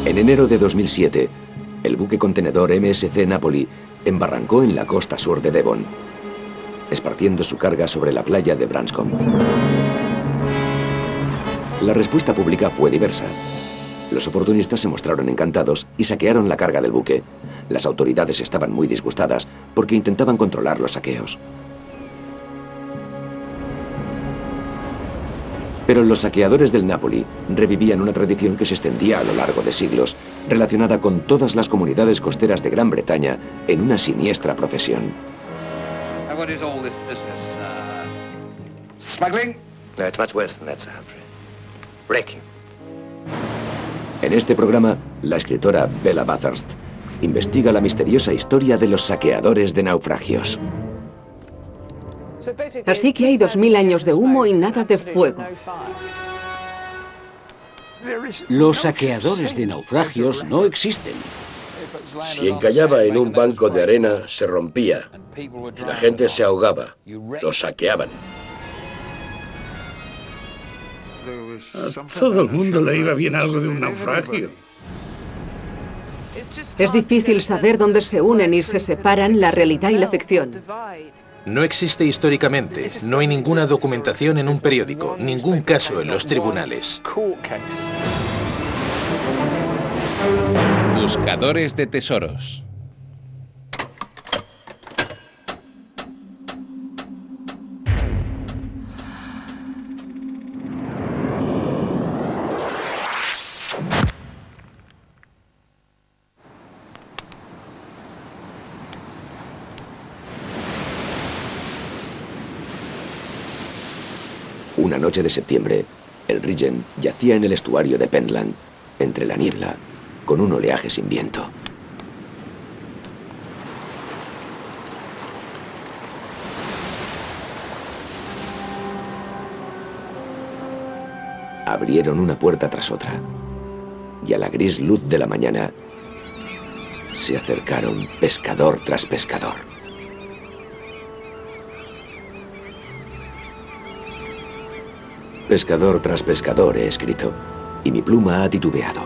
En enero de 2007, el buque contenedor MSC Napoli embarrancó en la costa sur de Devon, esparciendo su carga sobre la playa de Branscombe. La respuesta pública fue diversa. Los oportunistas se mostraron encantados y saquearon la carga del buque. Las autoridades estaban muy disgustadas porque intentaban controlar los saqueos. Pero los saqueadores del Napoli revivían una tradición que se extendía a lo largo de siglos, relacionada con todas las comunidades costeras de Gran Bretaña en una siniestra profesión. En este programa, la escritora Bella Bathurst investiga la misteriosa historia de los saqueadores de naufragios. Así que hay 2000 años de humo y nada de fuego. Los saqueadores de naufragios no existen. Si encallaba en un banco de arena, se rompía. La gente se ahogaba. Los saqueaban. A todo el mundo le iba bien algo de un naufragio. Es difícil saber dónde se unen y se separan la realidad y la ficción. No existe históricamente, no hay ninguna documentación en un periódico, ningún caso en los tribunales. Buscadores de tesoros. Una noche de septiembre, el Regent yacía en el estuario de Pentland, entre la niebla, con un oleaje sin viento. Abrieron una puerta tras otra, y a la gris luz de la mañana se acercaron pescador tras pescador. Pescador tras pescador he escrito, y mi pluma ha titubeado,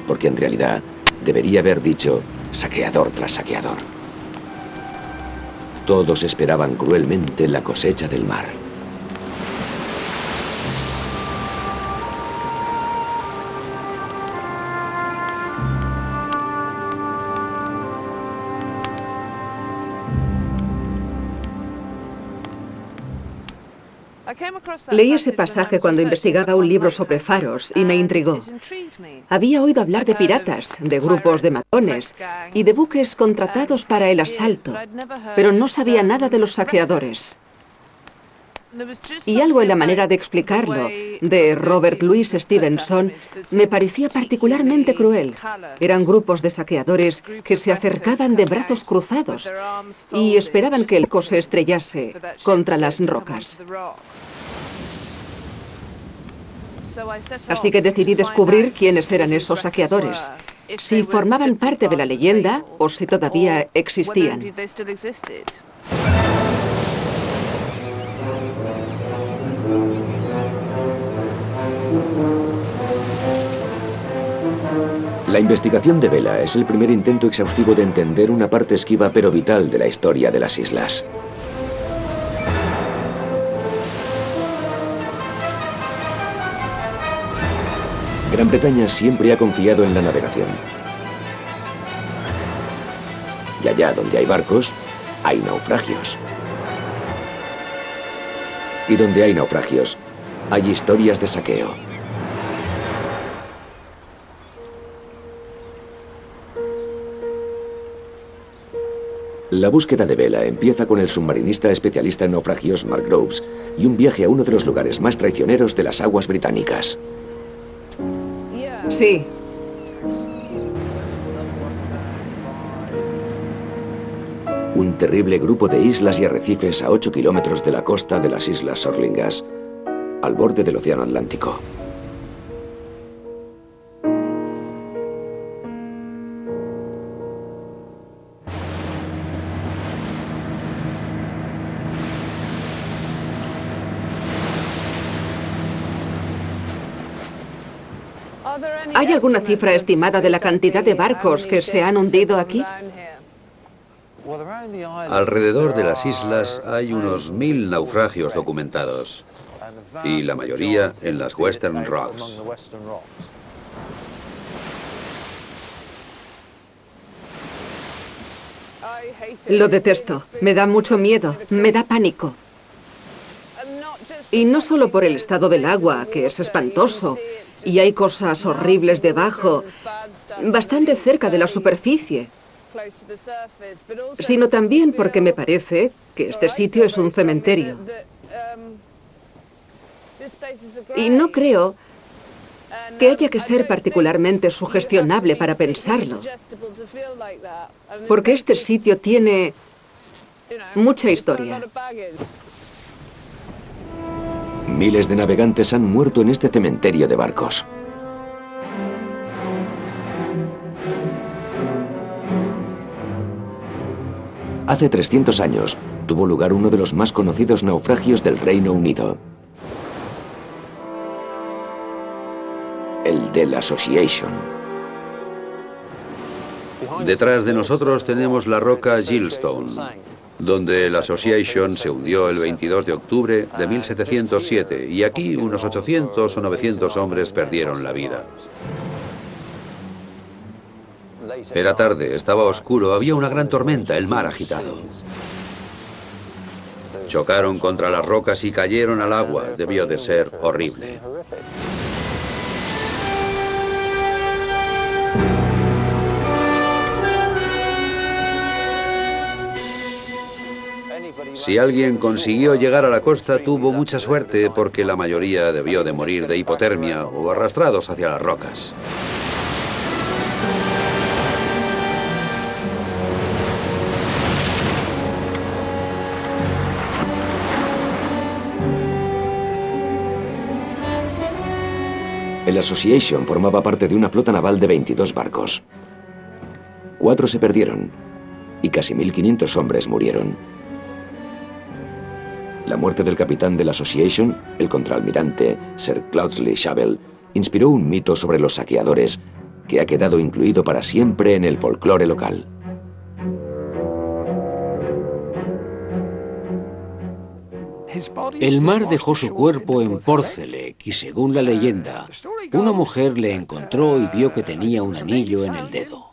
porque en realidad debería haber dicho saqueador tras saqueador. Todos esperaban cruelmente la cosecha del mar. Leí ese pasaje cuando investigaba un libro sobre faros y me intrigó. Había oído hablar de piratas, de grupos de matones y de buques contratados para el asalto, pero no sabía nada de los saqueadores. Y algo en la manera de explicarlo, de Robert Louis Stevenson, me parecía particularmente cruel. Eran grupos de saqueadores que se acercaban de brazos cruzados y esperaban que el barco se estrellase contra las rocas. Así que decidí descubrir quiénes eran esos saqueadores, si formaban parte de la leyenda o si todavía existían. La investigación de Bella es el primer intento exhaustivo de entender una parte esquiva pero vital de la historia de las islas. Gran Bretaña siempre ha confiado en la navegación. Y allá donde hay barcos, hay naufragios. Y donde hay naufragios, hay historias de saqueo. La búsqueda de Bella empieza con el submarinista especialista en naufragios Mark Groves y un viaje a uno de los lugares más traicioneros de las aguas británicas. Sí. Un terrible grupo de islas y arrecifes a 8 kilómetros de la costa de las Islas Sorlingas, al borde del Océano Atlántico. ¿Hay alguna cifra estimada de la cantidad de barcos que se han hundido aquí? Alrededor de las islas hay unos 1000 naufragios documentados, y la mayoría en las Western Rocks. Lo detesto. Me da mucho miedo. Me da pánico. Y no solo por el estado del agua, que es espantoso, y hay cosas horribles debajo, bastante cerca de la superficie, sino también porque me parece que este sitio es un cementerio. Y no creo que haya que ser particularmente sugestionable para pensarlo, porque este sitio tiene mucha historia. Miles de navegantes han muerto en este cementerio de barcos. Hace 300 años tuvo lugar uno de los más conocidos naufragios del Reino Unido. El Dell Association. Detrás de nosotros tenemos la roca Gilstone, donde el Association se hundió el 22 de octubre de 1707, y aquí unos 800 o 900 hombres perdieron la vida. Era tarde, estaba oscuro, había una gran tormenta, el mar agitado. Chocaron contra las rocas y cayeron al agua. Debió de ser horrible. Si alguien consiguió llegar a la costa, tuvo mucha suerte, porque la mayoría debió de morir de hipotermia o arrastrados hacia las rocas. El Association formaba parte de una flota naval de 22 barcos. 4 se perdieron y casi 1500 hombres murieron. La muerte del capitán del Association, el contraalmirante Sir Cloudesley Shovel, inspiró un mito sobre los saqueadores que ha quedado incluido para siempre en el folclore local. El mar dejó su cuerpo en Porcelec y, según la leyenda, una mujer le encontró y vio que tenía un anillo en el dedo.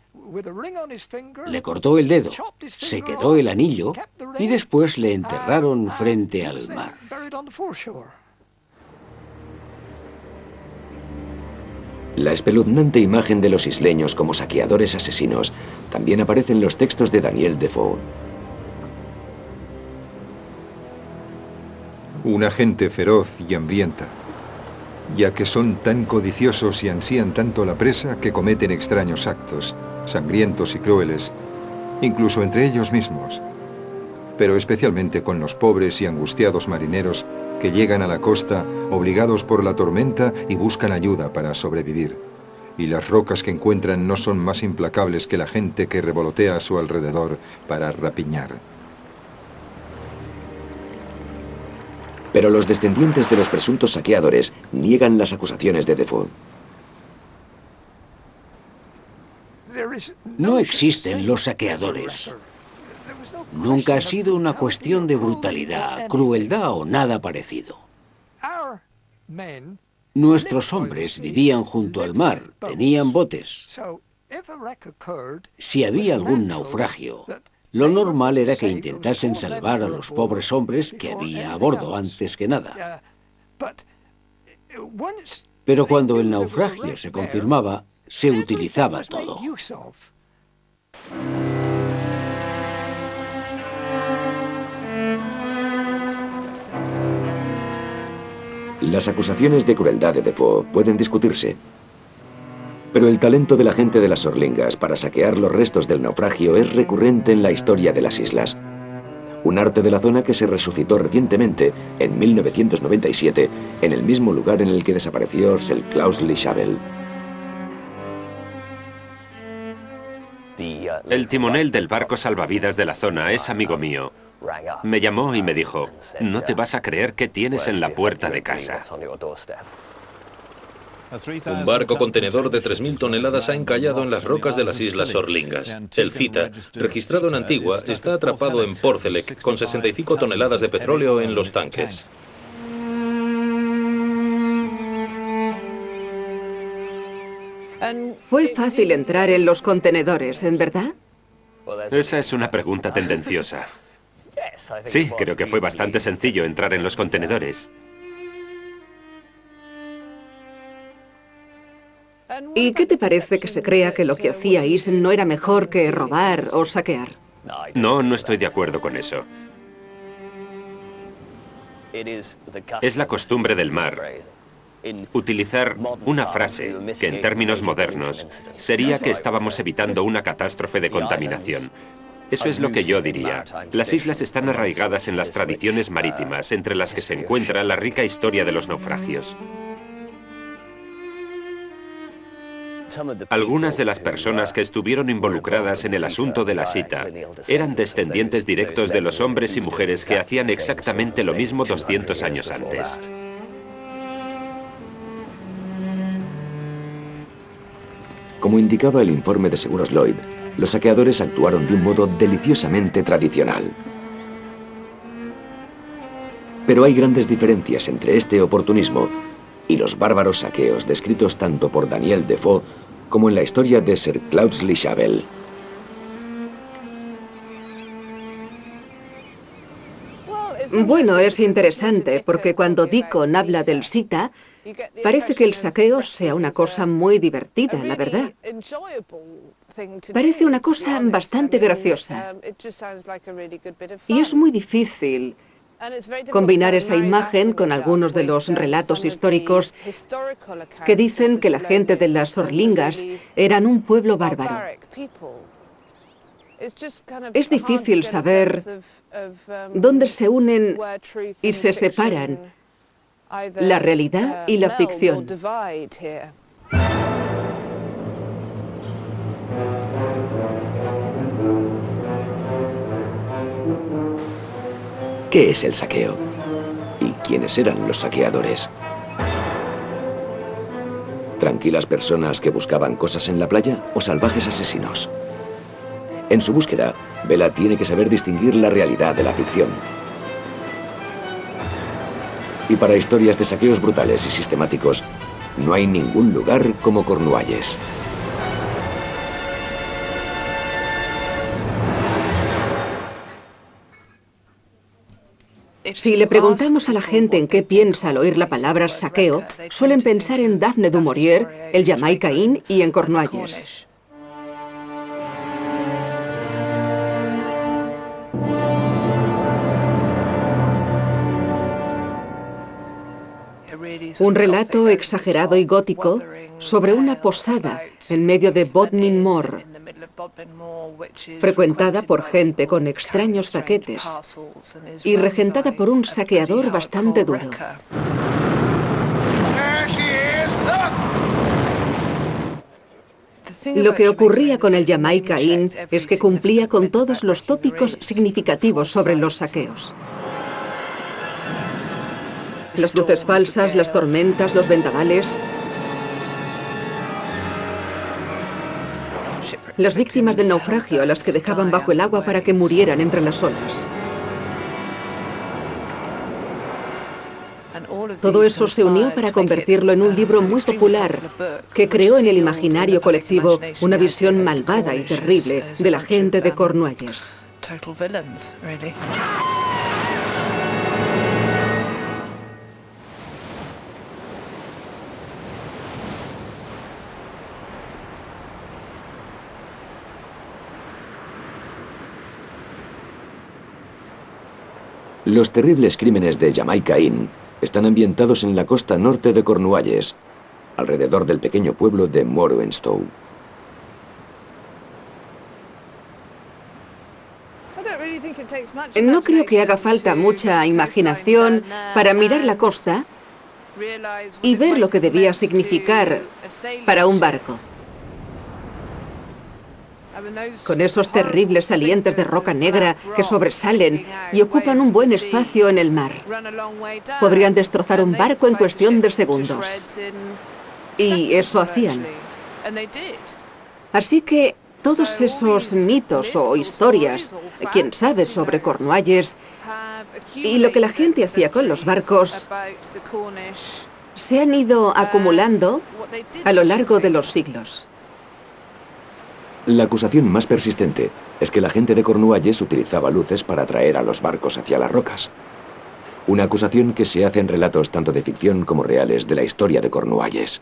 Le cortó el dedo, se quedó el anillo y después le enterraron frente al mar. La espeluznante imagen de los isleños como saqueadores asesinos también aparece en los textos de Daniel Defoe. Una gente feroz y hambrienta, ya que son tan codiciosos y ansían tanto la presa que cometen extraños actos, sangrientos y crueles, incluso entre ellos mismos, pero especialmente con los pobres y angustiados marineros que llegan a la costa obligados por la tormenta y buscan ayuda para sobrevivir. Y las rocas que encuentran no son más implacables que la gente que revolotea a su alrededor para rapiñar. Pero los descendientes de los presuntos saqueadores niegan las acusaciones de Defoe. No existen los saqueadores. Nunca ha sido una cuestión de brutalidad, crueldad o nada parecido. Nuestros hombres vivían junto al mar, tenían botes. Si había algún naufragio, lo normal era que intentasen salvar a los pobres hombres que había a bordo antes que nada. Pero cuando el naufragio se confirmaba, se utilizaba todo. Las acusaciones de crueldad de Defoe pueden discutirse, pero el talento de la gente de las Sorlingas para saquear los restos del naufragio es recurrente en la historia de las islas. Un arte de la zona que se resucitó recientemente, en 1997, en el mismo lugar en el que desapareció Sir Cloudesley Shovel. El timonel del barco salvavidas de la zona es amigo mío. Me llamó y me dijo: no te vas a creer qué tienes en la puerta de casa. Un barco contenedor de 3.000 toneladas ha encallado en las rocas de las Islas Sorlingas. El Cita, registrado en Antigua, está atrapado en Porcelec con 65 toneladas de petróleo en los tanques. Fue fácil entrar en los contenedores, ¿en verdad? Esa es una pregunta tendenciosa. Sí, creo que fue bastante sencillo entrar en los contenedores. ¿Y qué te parece que se crea que lo que hacíais no era mejor que robar o saquear? No, no estoy de acuerdo con eso. Es la costumbre del mar utilizar una frase que en términos modernos sería que estábamos evitando una catástrofe de contaminación. Eso es lo que yo diría. Las islas están arraigadas en las tradiciones marítimas, entre las que se encuentra la rica historia de los naufragios. Algunas de las personas que estuvieron involucradas en el asunto de la Cita eran descendientes directos de los hombres y mujeres que hacían exactamente lo mismo 200 años antes. Como indicaba el informe de Seguros Lloyd, los saqueadores actuaron de un modo deliciosamente tradicional. Pero hay grandes diferencias entre este oportunismo y los bárbaros saqueos descritos tanto por Daniel Defoe como en la historia de Sir Cloudesley Shovel. Bueno, es interesante porque cuando Deacon habla del Cita, parece que el saqueo sea una cosa muy divertida, la verdad. Parece una cosa bastante graciosa. Y es muy difícil combinar esa imagen con algunos de los relatos históricos que dicen que la gente de las Sorlingas eran un pueblo bárbaro. Es difícil saber dónde se unen y se separan la realidad y la ficción. ¿Qué es el saqueo? ¿Y quiénes eran los saqueadores? ¿Tranquilas personas que buscaban cosas en la playa o salvajes asesinos? En su búsqueda, Bella tiene que saber distinguir la realidad de la ficción. Y para historias de saqueos brutales y sistemáticos, no hay ningún lugar como Cornualles. Si le preguntamos a la gente en qué piensa al oír la palabra saqueo, suelen pensar en Daphne du Maurier, el Jamaica Inn y en Cornualles. Un relato exagerado y gótico sobre una posada en medio de Bodmin Moor, frecuentada por gente con extraños zaquetes y regentada por un saqueador bastante duro. Lo que ocurría con el Jamaica Inn es que cumplía con todos los tópicos significativos sobre los saqueos. Las luces falsas, las tormentas, los vendavales. Las víctimas del naufragio a las que dejaban bajo el agua para que murieran entre las olas. Todo eso se unió para convertirlo en un libro muy popular que creó en el imaginario colectivo una visión malvada y terrible de la gente de Cornualles. Los terribles crímenes de Jamaica Inn están ambientados en la costa norte de Cornualles, alrededor del pequeño pueblo de Morwenstow. No creo que haga falta mucha imaginación para mirar la costa y ver lo que debía significar para un barco. Con esos terribles salientes de roca negra que sobresalen y ocupan un buen espacio en el mar. Podrían destrozar un barco en cuestión de segundos. Y eso hacían. Así que todos esos mitos o historias, quién sabe sobre Cornualles, y lo que la gente hacía con los barcos, se han ido acumulando a lo largo de los siglos. La acusación más persistente es que la gente de Cornualles utilizaba luces para atraer a los barcos hacia las rocas. Una acusación que se hace en relatos tanto de ficción como reales de la historia de Cornualles.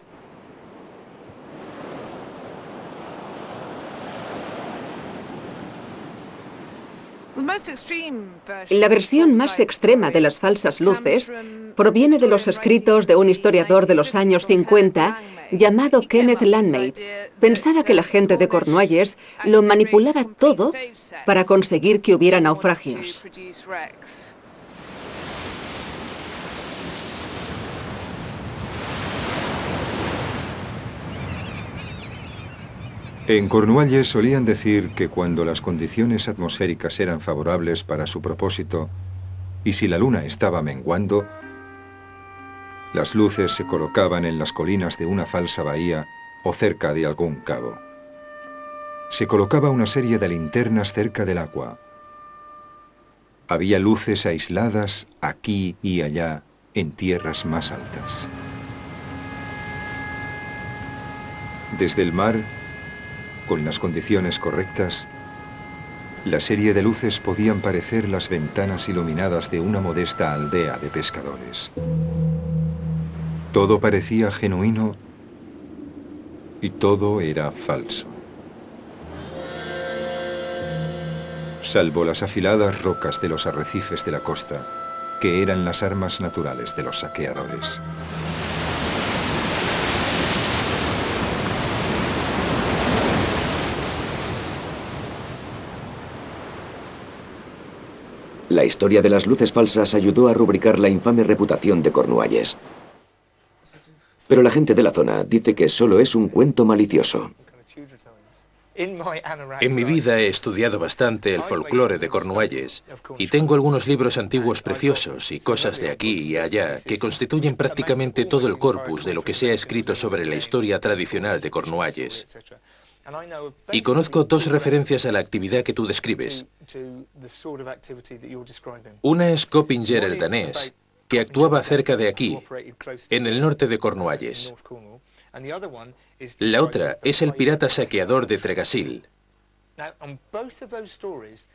La versión más extrema de las falsas luces proviene de los escritos de un historiador de los años 50 llamado Kenneth Lanmaid. Pensaba que la gente de Cornualles lo manipulaba todo para conseguir que hubiera naufragios. En Cornualles solían decir que cuando las condiciones atmosféricas eran favorables para su propósito y si la luna estaba menguando, las luces se colocaban en las colinas de una falsa bahía o cerca de algún cabo. Se colocaba una serie de linternas cerca del agua. Había luces aisladas aquí y allá en tierras más altas. Desde el mar, con las condiciones correctas, la serie de luces podían parecer las ventanas iluminadas de una modesta aldea de pescadores. Todo parecía genuino y todo era falso. Salvo las afiladas rocas de los arrecifes de la costa, que eran las armas naturales de los saqueadores. La historia de las luces falsas ayudó a rubricar la infame reputación de Cornualles. Pero la gente de la zona dice que solo es un cuento malicioso. En mi vida he estudiado bastante el folclore de Cornualles y tengo algunos libros antiguos preciosos y cosas de aquí y allá que constituyen prácticamente todo el corpus de lo que se ha escrito sobre la historia tradicional de Cornualles. Y conozco dos referencias a la actividad que tú describes. Una es Coppinger el danés, que actuaba cerca de aquí, en el norte de Cornualles. La otra es el pirata saqueador de Tregasil.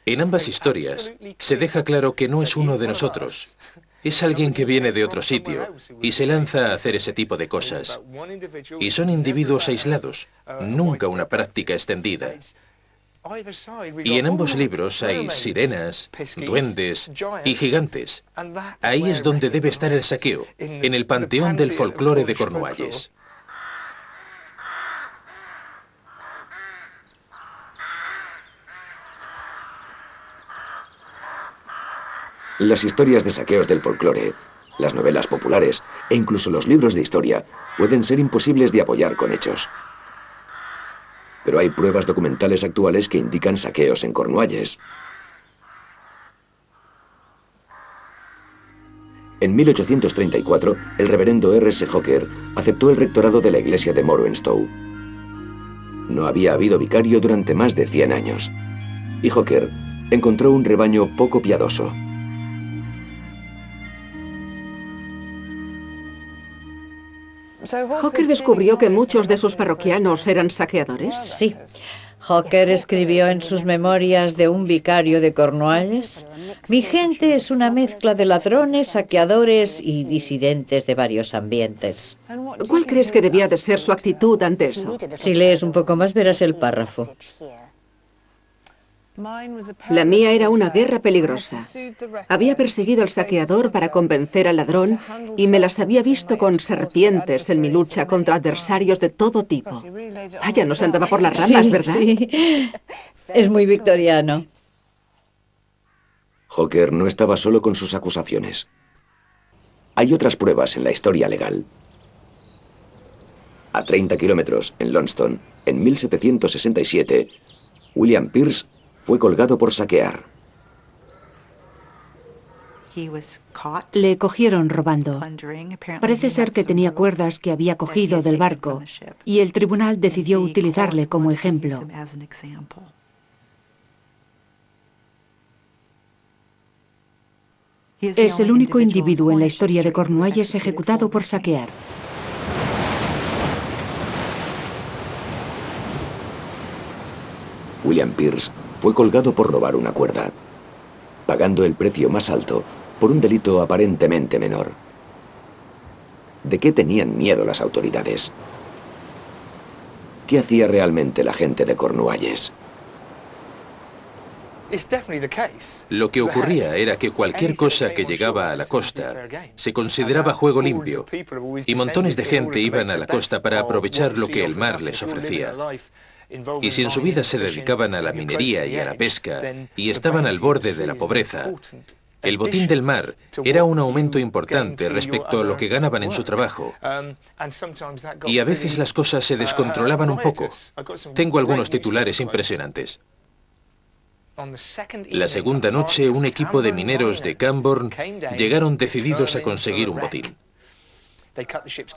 En ambas historias se deja claro que no es uno de nosotros. Es alguien que viene de otro sitio y se lanza a hacer ese tipo de cosas. Y son individuos aislados, nunca una práctica extendida. Y en ambos libros hay sirenas, duendes y gigantes. Ahí es donde debe estar el saqueo, en el panteón del folclore de Cornualles. Las historias de saqueos del folclore, las novelas populares e incluso los libros de historia pueden ser imposibles de apoyar con hechos. Pero hay pruebas documentales actuales que indican saqueos en Cornualles. En 1834, el reverendo R.S. Hawker aceptó el rectorado de la iglesia de Morwenstow. No había habido vicario durante más de 100 años. Y Hawker encontró un rebaño poco piadoso. ¿Hawker descubrió que muchos de sus parroquianos eran saqueadores? Sí. Hawker escribió en sus memorias de un vicario de Cornualles: mi gente es una mezcla de ladrones, saqueadores y disidentes de varios ambientes. ¿Cuál crees que debía de ser su actitud ante eso? Si lees un poco más verás el párrafo. La mía era una guerra peligrosa. Había perseguido al saqueador para convencer al ladrón y me las había visto con serpientes en mi lucha contra adversarios de todo tipo. Vaya, no se andaba por las ramas, ¿verdad? Sí. Es muy victoriano. Hawker no estaba solo con sus acusaciones. Hay otras pruebas en la historia legal. A 30 kilómetros, en Launceston, en 1767, William Pierce fue colgado por saquear. Le cogieron robando. Parece ser que tenía cuerdas que había cogido del barco y el tribunal decidió utilizarle como ejemplo. Es el único individuo en la historia de Cornualles ejecutado por saquear. William Pierce fue colgado por robar una cuerda, pagando el precio más alto por un delito aparentemente menor. ¿De qué tenían miedo las autoridades? ¿Qué hacía realmente la gente de Cornualles? Lo que ocurría era que cualquier cosa que llegaba a la costa se consideraba juego limpio, y montones de gente iban a la costa para aprovechar lo que el mar les ofrecía. Y si en su vida se dedicaban a la minería y a la pesca, y estaban al borde de la pobreza, el botín del mar era un aumento importante respecto a lo que ganaban en su trabajo. Y a veces las cosas se descontrolaban un poco. Tengo algunos titulares impresionantes. La segunda noche, un equipo de mineros de Camborne llegaron decididos a conseguir un botín.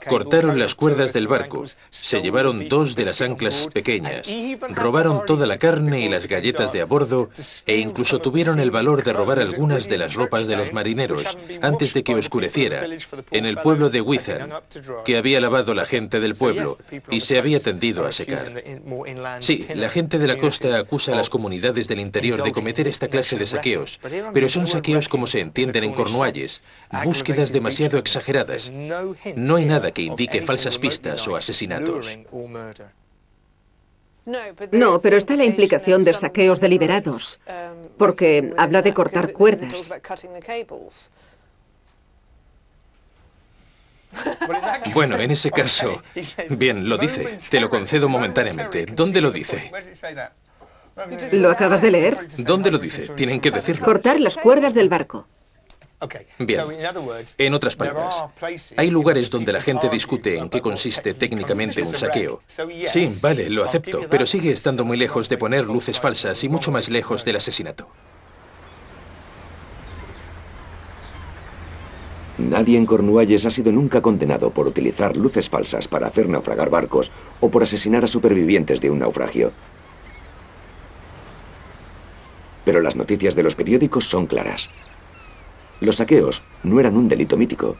Cortaron las cuerdas del barco, se llevaron 2 de las anclas pequeñas, robaron toda la carne y las galletas de a bordo e incluso tuvieron el valor de robar algunas de las ropas de los marineros antes de que oscureciera en el pueblo de Witham, que había lavado la gente del pueblo y se había tendido a secar. Sí, la gente de la costa acusa a las comunidades del interior de cometer esta clase de saqueos, pero son saqueos como se entienden en Cornualles, búsquedas demasiado exageradas. No hay nada que indique falsas pistas o asesinatos. No, pero está la implicación de saqueos deliberados, porque habla de cortar cuerdas. Bueno, en ese caso, bien, lo dice. Te lo concedo momentáneamente. ¿Dónde lo dice? ¿Lo acabas de leer? ¿Dónde lo dice? Tienen que decirlo. Cortar las cuerdas del barco. Bien, en otras palabras, hay lugares donde la gente discute en qué consiste técnicamente un saqueo. Sí, vale, lo acepto, pero sigue estando muy lejos de poner luces falsas y mucho más lejos del asesinato. Nadie en Cornualles ha sido nunca condenado por utilizar luces falsas para hacer naufragar barcos o por asesinar a supervivientes de un naufragio. Pero las noticias de los periódicos son claras. Los saqueos no eran un delito mítico,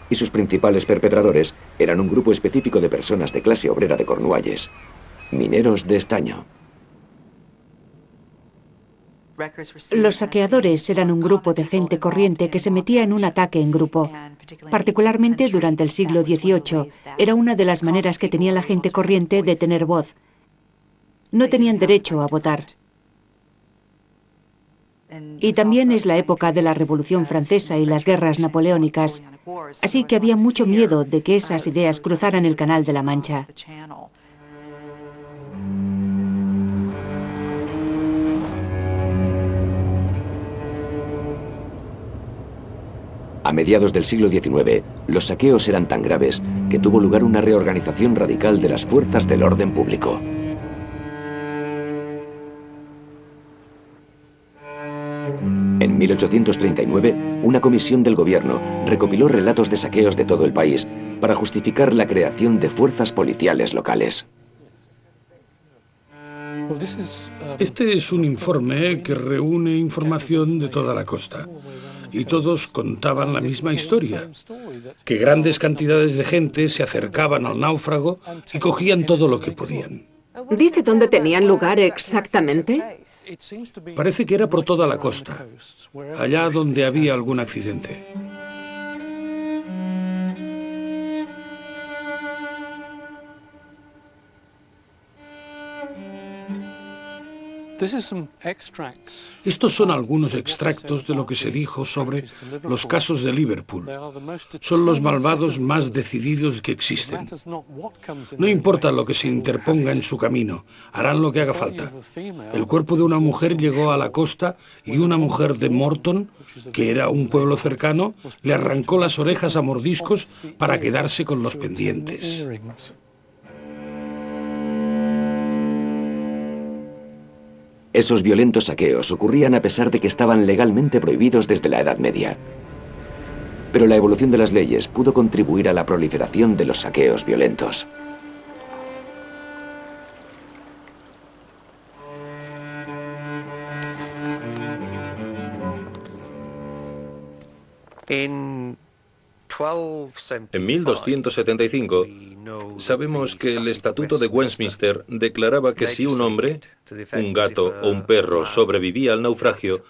y sus principales perpetradores eran un grupo específico de personas de clase obrera de Cornualles, mineros de estaño. Los saqueadores eran un grupo de gente corriente que se metía en un ataque en grupo. Particularmente durante el siglo XVIII, era una de las maneras que tenía la gente corriente de tener voz. No tenían derecho a votar. Y también es la época de la Revolución Francesa y las guerras napoleónicas, así que había mucho miedo de que esas ideas cruzaran el Canal de la Mancha. A mediados del siglo XIX, los saqueos eran tan graves que tuvo lugar una reorganización radical de las fuerzas del orden público. En 1839, una comisión del gobierno recopiló relatos de saqueos de todo el país para justificar la creación de fuerzas policiales locales. Este es un informe que reúne información de toda la costa. Y todos contaban la misma historia, que grandes cantidades de gente se acercaban al náufrago y cogían todo lo que podían. ¿Dice dónde tenían lugar exactamente? Parece que era por toda la costa, allá donde había algún accidente. Estos son algunos extractos de lo que se dijo sobre los casos de Liverpool. Son los malvados más decididos que existen. No importa lo que se interponga en su camino, harán lo que haga falta. El cuerpo de una mujer llegó a la costa y una mujer de Morton, que era un pueblo cercano, le arrancó las orejas a mordiscos para quedarse con los pendientes. Esos violentos saqueos ocurrían a pesar de que estaban legalmente prohibidos desde la Edad Media. Pero la evolución de las leyes pudo contribuir a la proliferación de los saqueos violentos. En 1275, sabemos que el Estatuto de Westminster declaraba que si un hombre, un gato o un perro sobrevivía al naufragio,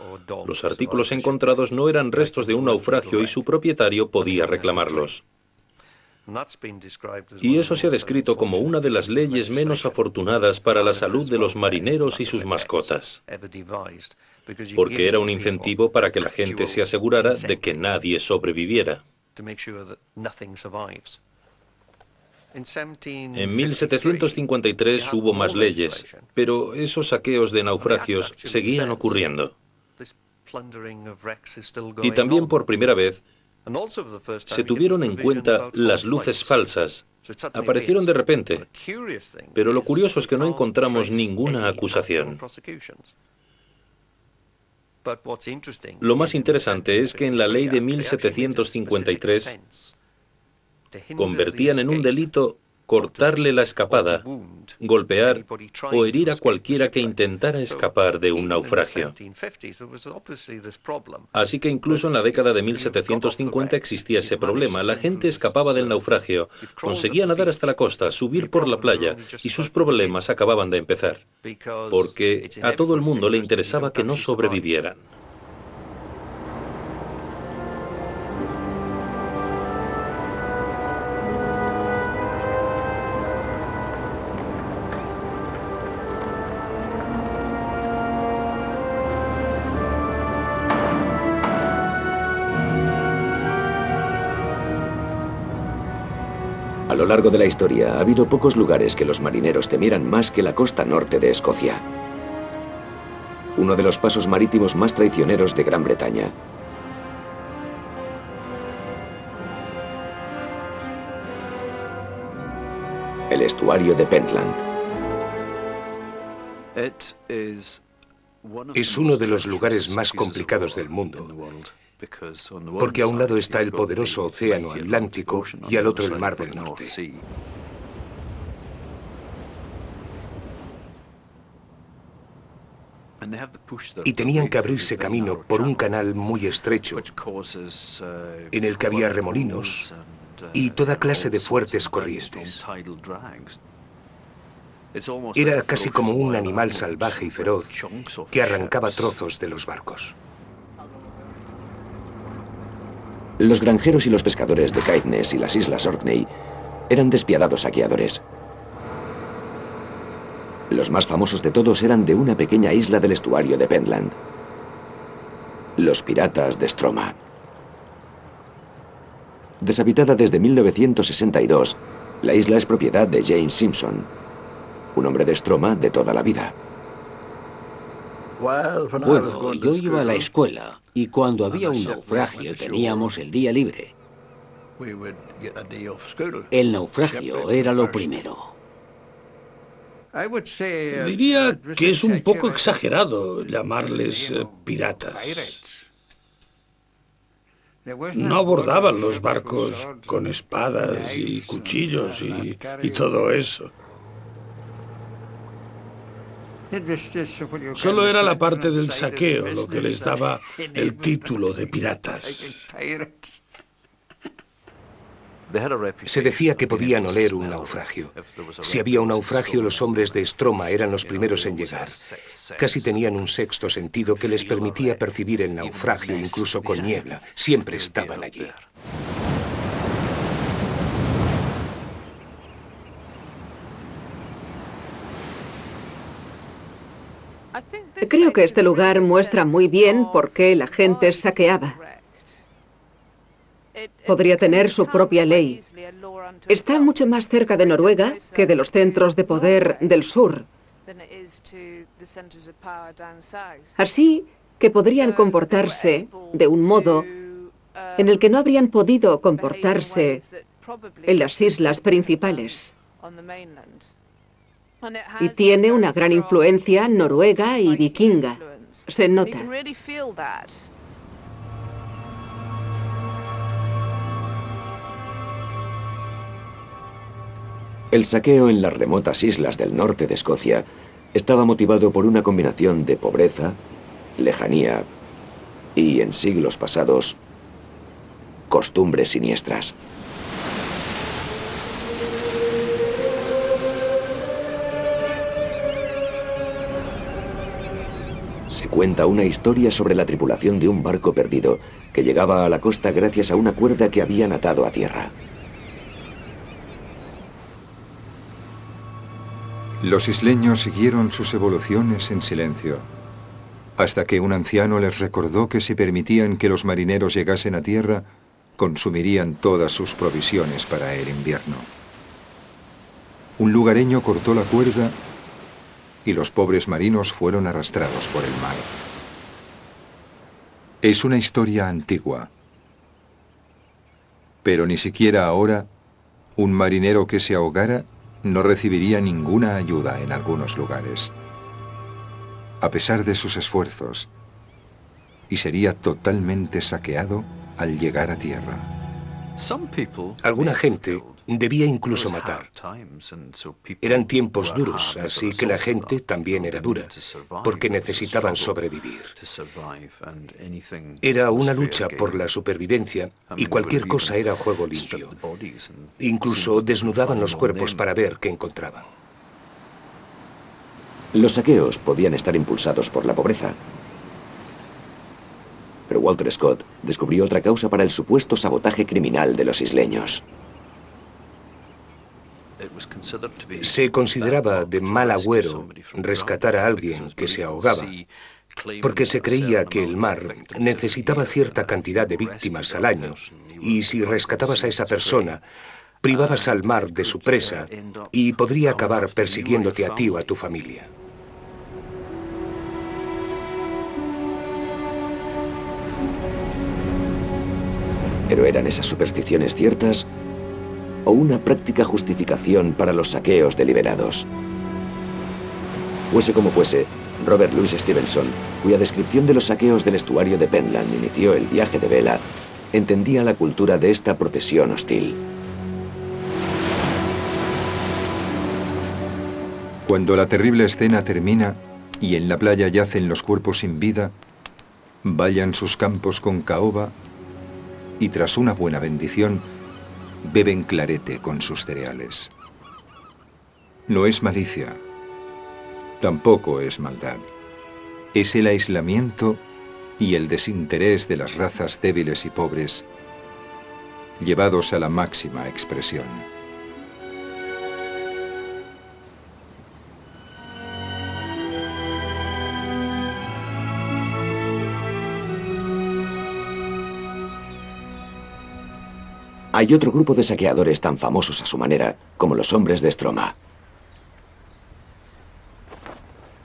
los artículos encontrados no eran restos de un naufragio y su propietario podía reclamarlos. Y eso se ha descrito como una de las leyes menos afortunadas para la salud de los marineros y sus mascotas, porque era un incentivo para que la gente se asegurara de que nadie sobreviviera. En 1753 hubo más leyes, pero esos saqueos de naufragios seguían ocurriendo. Y también por primera vez se tuvieron en cuenta las luces falsas. Aparecieron de repente, pero lo curioso es que no encontramos ninguna acusación. Lo más interesante es que en la ley de 1753 convertían en un delito cortarle la escapada, golpear o herir a cualquiera que intentara escapar de un naufragio. Así que incluso en la década de 1750 existía ese problema. La gente escapaba del naufragio, conseguía nadar hasta la costa, subir por la playa, y sus problemas acababan de empezar, porque a todo el mundo le interesaba que no sobrevivieran. A lo largo de la historia ha habido pocos lugares que los marineros temieran más que la costa norte de Escocia, uno de los pasos marítimos más traicioneros de Gran Bretaña. El estuario de Pentland. Es uno de los lugares más complicados del mundo, porque a un lado está el poderoso océano Atlántico y al otro el Mar del Norte. Y tenían que abrirse camino por un canal muy estrecho, en el que había remolinos y toda clase de fuertes corrientes. Era casi como un animal salvaje y feroz que arrancaba trozos de los barcos. Los granjeros y los pescadores de Caithness y las Islas Orkney eran despiadados saqueadores. Los más famosos de todos eran de una pequeña isla del estuario de Pentland: los piratas de Stroma. Deshabitada desde 1962, la isla es propiedad de James Simpson, un hombre de Stroma de toda la vida. Bueno, yo iba a la escuela y cuando había un naufragio teníamos el día libre. El naufragio era lo primero. Diría que es un poco exagerado llamarles piratas. No abordaban los barcos con espadas y cuchillos y todo eso. Solo era la parte del saqueo lo que les daba el título de piratas. Se decía que podían oler un naufragio. Si había un naufragio, los hombres de Stroma eran los primeros en llegar. Casi tenían un sexto sentido que les permitía percibir el naufragio incluso con niebla. Siempre estaban allí. Creo que este lugar muestra muy bien por qué la gente saqueaba. Podría tener su propia ley. Está mucho más cerca de Noruega que de los centros de poder del sur. Así que podrían comportarse de un modo en el que no habrían podido comportarse en las islas principales. Y tiene una gran influencia noruega y vikinga. Se nota. El saqueo en las remotas islas del norte de Escocia estaba motivado por una combinación de pobreza, lejanía y, en siglos pasados, costumbres siniestras. Se cuenta una historia sobre la tripulación de un barco perdido que llegaba a la costa gracias a una cuerda que habían atado a tierra. Los isleños siguieron sus evoluciones en silencio, hasta que un anciano les recordó que si permitían que los marineros llegasen a tierra, consumirían todas sus provisiones para el invierno. Un lugareño cortó la cuerda y los pobres marinos fueron arrastrados por el mar. Es una historia antigua, pero ni siquiera ahora un marinero que se ahogara no recibiría ninguna ayuda en algunos lugares, a pesar de sus esfuerzos, y sería totalmente saqueado al llegar a tierra. Alguna gente debía incluso matar. Eran tiempos duros, así que la gente también era dura, porque necesitaban sobrevivir. Era una lucha por la supervivencia y cualquier cosa era juego limpio. Incluso desnudaban los cuerpos para ver qué encontraban. Los saqueos podían estar impulsados por la pobreza. Pero Walter Scott descubrió otra causa para el supuesto sabotaje criminal de los isleños. Se consideraba de mal agüero rescatar a alguien que se ahogaba, porque se creía que el mar necesitaba cierta cantidad de víctimas al año, y si rescatabas a esa persona, privabas al mar de su presa y podría acabar persiguiéndote a ti o a tu familia. ¿Pero eran esas supersticiones ciertas o una práctica justificación para los saqueos deliberados? Fuese como fuese, Robert Louis Stevenson, cuya descripción de los saqueos del estuario de Penland inició el viaje de vela, entendía la cultura de esta profesión hostil. Cuando la terrible escena termina y en la playa yacen los cuerpos sin vida, vallan sus campos con caoba y tras una buena bendición, beben clarete con sus cereales. No es malicia, tampoco es maldad. Es el aislamiento y el desinterés de las razas débiles y pobres, llevados a la máxima expresión. Hay otro grupo de saqueadores tan famosos a su manera como los hombres de Stroma.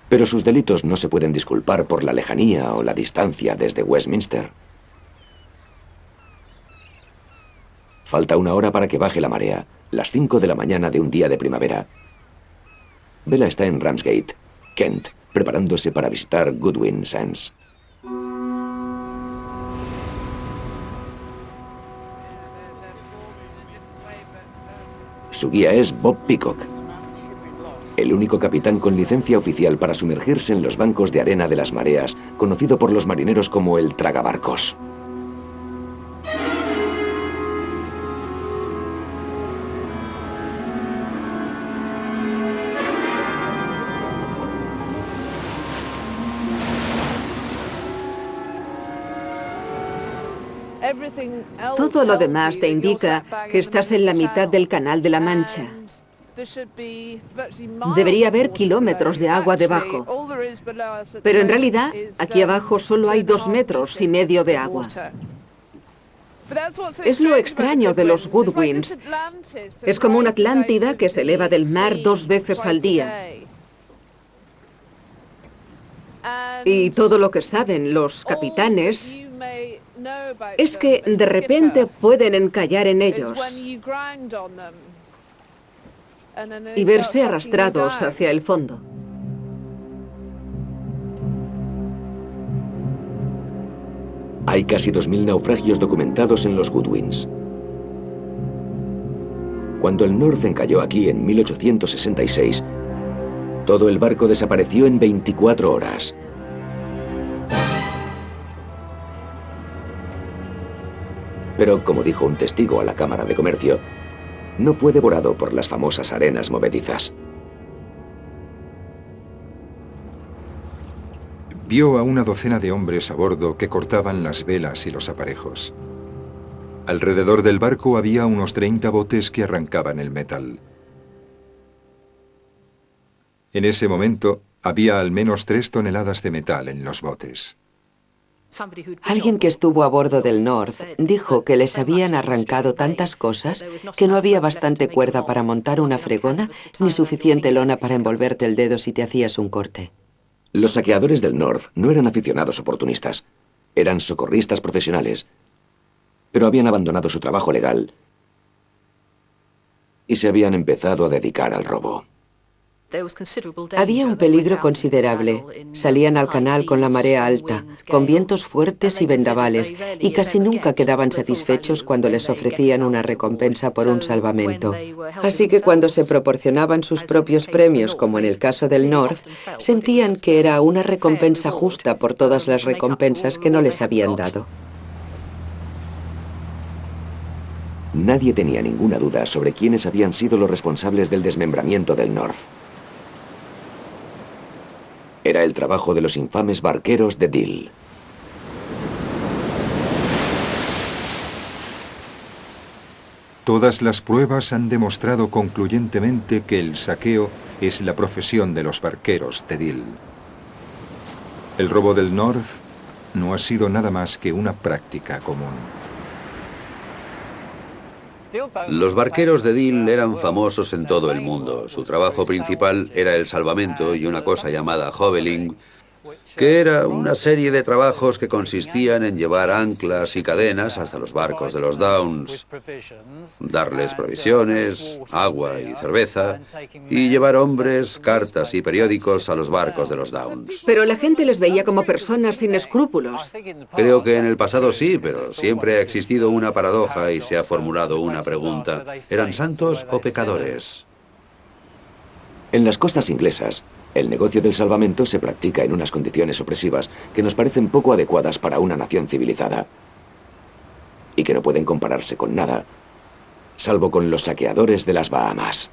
Pero sus delitos no se pueden disculpar por la lejanía o la distancia desde Westminster. Falta una hora para que baje la marea, las 5 de la mañana de un día de primavera. Bella está en Ramsgate, Kent, preparándose para visitar Goodwin Sands. Su guía es Bob Peacock, el único capitán con licencia oficial para sumergirse en los bancos de arena de las mareas, conocido por los marineros como el tragabarcos. Todo lo demás te indica que estás en la mitad del Canal de la Mancha. Debería haber kilómetros de agua debajo. Pero en realidad, aquí abajo solo hay 2,5 metros de agua. Es lo extraño de los Goodwins. Es como una Atlántida que se eleva del mar 2 veces al día. Y todo lo que saben los capitanes es que de repente pueden encallar en ellos. y verse arrastrados hacia el fondo. Hay casi 2000 naufragios documentados en los Goodwins. Cuando el North encalló aquí en 1866, todo el barco desapareció en 24 horas. Pero, como dijo un testigo a la Cámara de Comercio, no fue devorado por las famosas arenas movedizas. Vio a una docena de hombres a bordo que cortaban las velas y los aparejos. Alrededor del barco había unos 30 botes que arrancaban el metal. En ese momento, había al menos 3 toneladas de metal en los botes. Alguien que estuvo a bordo del North dijo que les habían arrancado tantas cosas que no había bastante cuerda para montar una fregona ni suficiente lona para envolverte el dedo si te hacías un corte. Los saqueadores del North no eran aficionados oportunistas, eran socorristas profesionales, pero habían abandonado su trabajo legal y se habían empezado a dedicar al robo. Había un peligro considerable. Salían al canal con la marea alta, con vientos fuertes y vendavales, y casi nunca quedaban satisfechos cuando les ofrecían una recompensa por un salvamento. Así que cuando se proporcionaban sus propios premios, como en el caso del North, sentían que era una recompensa justa por todas las recompensas que no les habían dado. Nadie tenía ninguna duda sobre quiénes habían sido los responsables del desmembramiento del North. Era el trabajo de los infames barqueros de Deal. Todas las pruebas han demostrado concluyentemente que el saqueo es la profesión de los barqueros de Deal. El robo del North no ha sido nada más que una práctica común. Los barqueros de Deal eran famosos en todo el mundo. Su trabajo principal era el salvamento y una cosa llamada hoveling, que era una serie de trabajos que consistían en llevar anclas y cadenas hasta los barcos de los Downs, darles provisiones, agua y cerveza, y llevar hombres, cartas y periódicos a los barcos de los Downs. Pero la gente les veía como personas sin escrúpulos. Creo que en el pasado sí, pero siempre ha existido una paradoja y se ha formulado una pregunta. ¿Eran santos o pecadores? En las costas inglesas, el negocio del salvamento se practica en unas condiciones opresivas que nos parecen poco adecuadas para una nación civilizada y que no pueden compararse con nada, salvo con los saqueadores de las Bahamas.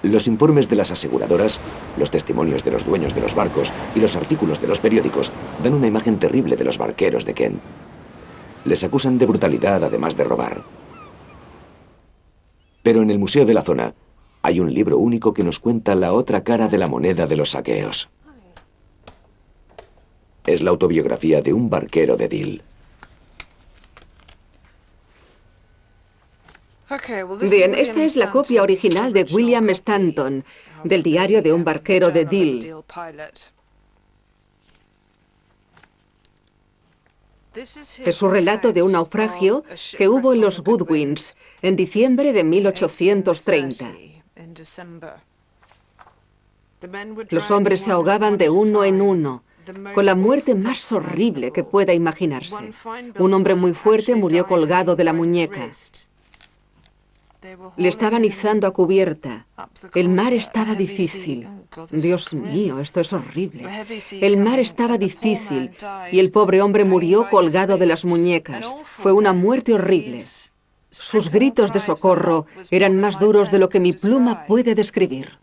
Los informes de las aseguradoras, los testimonios de los dueños de los barcos y los artículos de los periódicos dan una imagen terrible de los barqueros de Kent. Les acusan de brutalidad, además de robar. Pero en el museo de la zona hay un libro único que nos cuenta la otra cara de la moneda de los saqueos. Es la autobiografía de un barquero de Deal. Bien, esta es la copia original de William Stanton, del diario de un barquero de Deal. Es su relato de un naufragio que hubo en los Goodwins en diciembre de 1830. Los hombres se ahogaban de uno en uno, con la muerte más horrible que pueda imaginarse. Un hombre muy fuerte murió colgado de la muñeca. Le estaban izando a cubierta. El mar estaba difícil. Dios mío, esto es horrible. El mar estaba difícil y el pobre hombre murió colgado de las muñecas. Fue una muerte horrible. Sus gritos de socorro eran más duros de lo que mi pluma puede describir.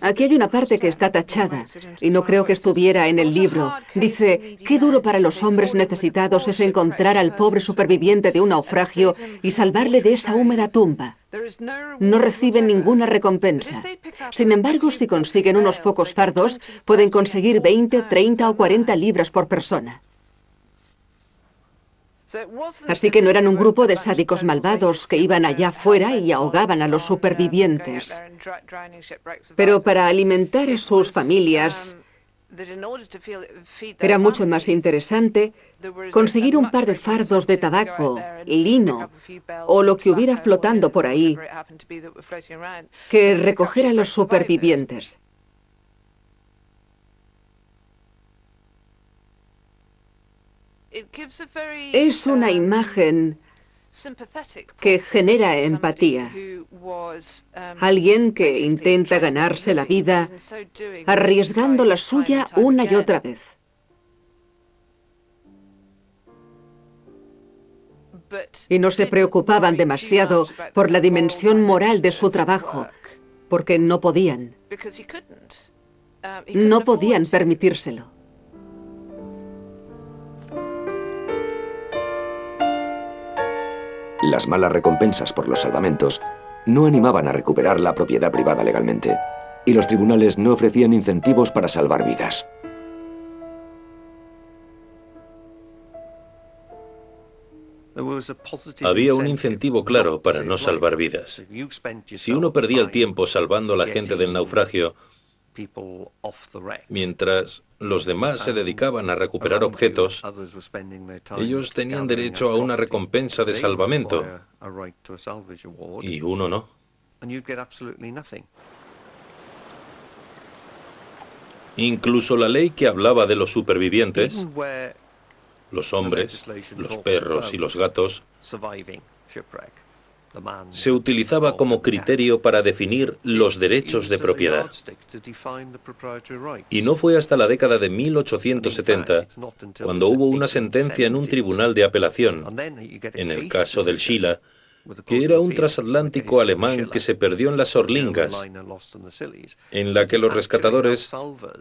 Aquí hay una parte que está tachada, y no creo que estuviera en el libro. Dice, qué duro para los hombres necesitados es encontrar al pobre superviviente de un naufragio y salvarle de esa húmeda tumba. No reciben ninguna recompensa. Sin embargo, si consiguen unos pocos fardos, pueden conseguir 20, 30 o 40 libras por persona. Así que no eran un grupo de sádicos malvados que iban allá afuera y ahogaban a los supervivientes. Pero para alimentar a sus familias, Era mucho más interesante conseguir un par de fardos de tabaco, lino o lo que hubiera flotando por ahí que recoger a los supervivientes. Es una imagen que genera empatía. Alguien que intenta ganarse la vida arriesgando la suya una y otra vez. Y no se preocupaban demasiado por la dimensión moral de su trabajo, porque no podían. No podían permitírselo. Las malas recompensas por los salvamentos no animaban a recuperar la propiedad privada legalmente, y los tribunales no ofrecían incentivos para salvar vidas. Había un incentivo claro para no salvar vidas. Si uno perdía el tiempo salvando a la gente del naufragio, mientras los demás se dedicaban a recuperar objetos, ellos tenían derecho a una recompensa de salvamento, y uno no. Incluso la ley que hablaba de los supervivientes, los hombres, los perros y los gatos, se utilizaba como criterio para definir los derechos de propiedad. Y no fue hasta la década de 1870 cuando hubo una sentencia en un tribunal de apelación, en el caso del Sheila, que era un transatlántico alemán que se perdió en las Sorlingas, en la que los rescatadores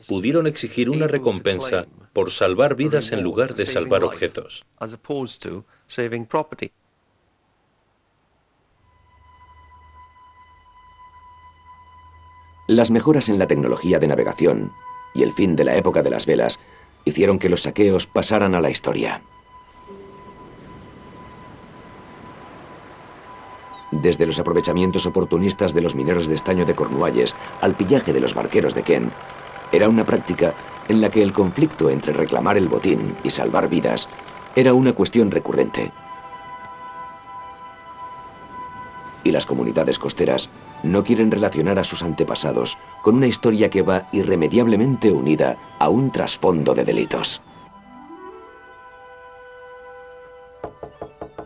pudieron exigir una recompensa por salvar vidas en lugar de salvar objetos. Las mejoras en la tecnología de navegación y el fin de la época de las velas hicieron que los saqueos pasaran a la historia. Desde los aprovechamientos oportunistas de los mineros de estaño de Cornualles al pillaje de los barqueros de Kent, era una práctica en la que el conflicto entre reclamar el botín y salvar vidas era una cuestión recurrente. Y las comunidades costeras no quieren relacionar a sus antepasados con una historia que va irremediablemente unida a un trasfondo de delitos.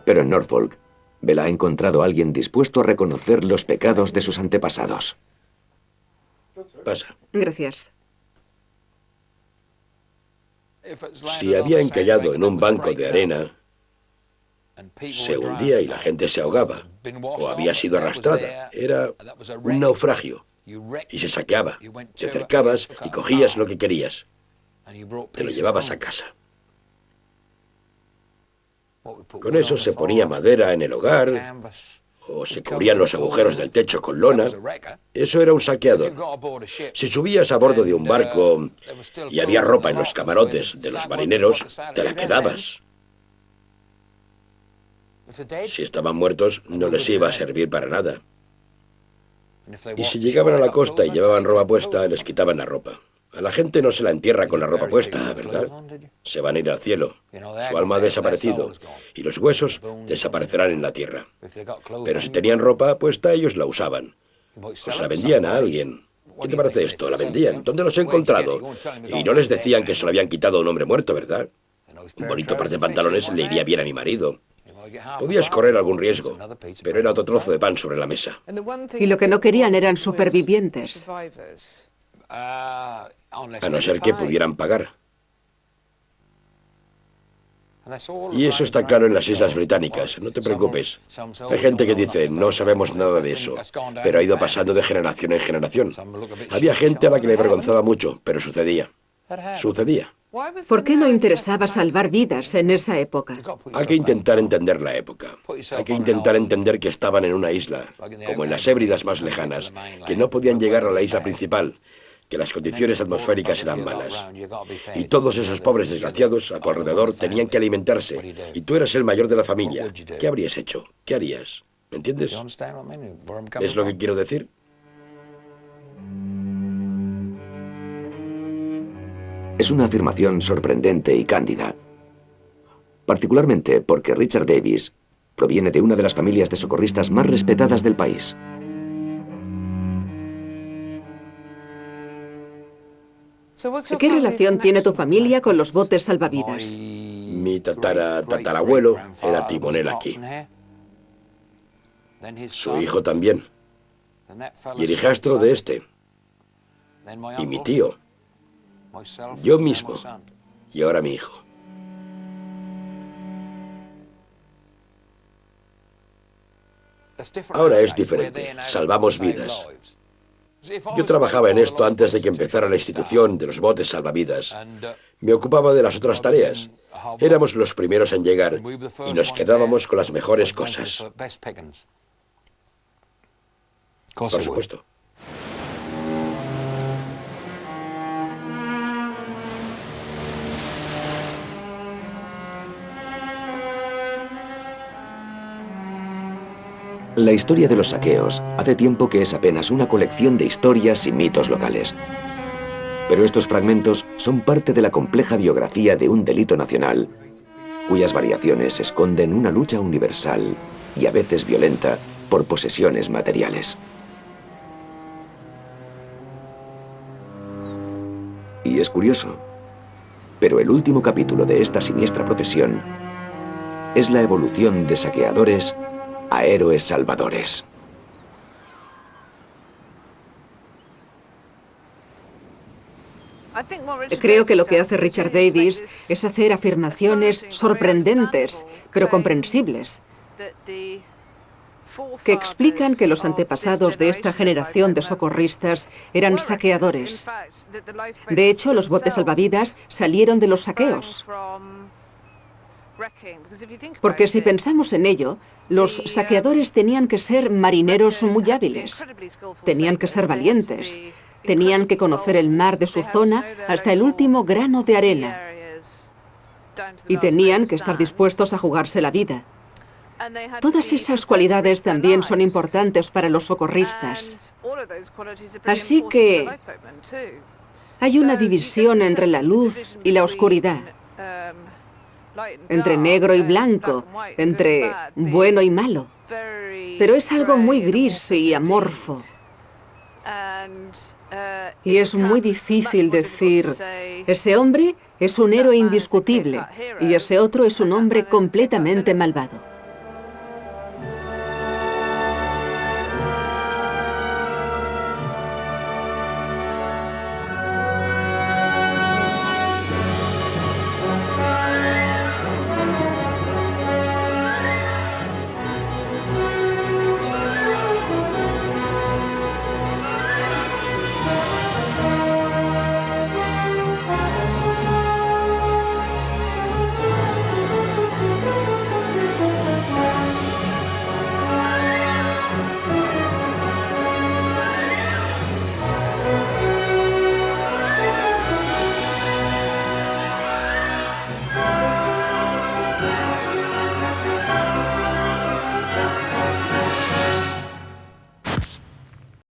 Pero en Norfolk, Bella ha encontrado a alguien dispuesto a reconocer los pecados de sus antepasados. Pasa. Gracias. Si había encallado en un banco de arena, se hundía y la gente se ahogaba, o había sido arrastrada. Era un naufragio, y se saqueaba. Te acercabas y cogías lo que querías. Te lo llevabas a casa. Con eso se ponía madera en el hogar, o se cubrían los agujeros del techo con lona. Eso era un saqueador. Si subías a bordo de un barco y había ropa en los camarotes de los marineros, te la quedabas. Si estaban muertos, no les iba a servir para nada. Y si llegaban a la costa y llevaban ropa puesta, les quitaban la ropa. A la gente no se la entierra con la ropa puesta, ¿verdad? Se van a ir al cielo. Su alma ha desaparecido y los huesos desaparecerán en la tierra. Pero si tenían ropa puesta, ellos la usaban. O se la vendían a alguien. ¿Qué te parece esto? La vendían. ¿Dónde los he encontrado? Y no les decían que se lo habían quitado a un hombre muerto, ¿verdad? Un bonito par de pantalones le iría bien a mi marido. Podías correr algún riesgo, pero era otro trozo de pan sobre la mesa. Y lo que no querían eran supervivientes. A no ser que pudieran pagar. Y eso está claro en las Islas Británicas, no te preocupes. Hay gente que dice, no sabemos nada de eso, pero ha ido pasando de generación en generación. Había gente a la que le avergonzaba mucho, pero sucedía. Sucedía. ¿Por qué no interesaba salvar vidas en esa época? Hay que intentar entender la época. Hay que intentar entender que estaban en una isla, como en las Hébridas más lejanas, que no podían llegar a la isla principal, que las condiciones atmosféricas eran malas. Y todos esos pobres desgraciados a tu alrededor tenían que alimentarse, y tú eras el mayor de la familia. ¿Qué habrías hecho? ¿Qué harías? ¿Me entiendes? ¿Es lo que quiero decir? Es una afirmación sorprendente y cándida, particularmente porque Richard Davis proviene de una de las familias de socorristas más respetadas del país. ¿Qué relación tiene tu familia con los botes salvavidas? Mi tatarabuelo era timonel aquí. Su hijo también. Y el hijastro de este. Y mi tío. Yo mismo. Y ahora mi hijo. Ahora es diferente. Salvamos vidas. Yo trabajaba en esto antes de que empezara la institución de los botes salvavidas. Me ocupaba de las otras tareas. Éramos los primeros en llegar y nos quedábamos con las mejores cosas. Por supuesto. La historia de los saqueos hace tiempo que es apenas una colección de historias y mitos locales. Pero estos fragmentos son parte de la compleja biografía de un delito nacional, cuyas variaciones esconden una lucha universal y a veces violenta por posesiones materiales. Y es curioso, pero el último capítulo de esta siniestra profesión es la evolución de saqueadores a héroes salvadores. Creo que lo que hace Richard Davis es hacer afirmaciones sorprendentes, pero comprensibles, que explican que los antepasados de esta generación de socorristas eran saqueadores. De hecho, los botes salvavidas salieron de los saqueos. Porque si pensamos en ello, los saqueadores tenían que ser marineros muy hábiles, tenían que ser valientes, tenían que conocer el mar de su zona hasta el último grano de arena y tenían que estar dispuestos a jugarse la vida. Todas esas cualidades también son importantes para los socorristas. Así que hay una división entre la luz y la oscuridad, entre negro y blanco, entre bueno y malo. Pero es algo muy gris y amorfo. Y es muy difícil decir, ese hombre es un héroe indiscutible y ese otro es un hombre completamente malvado.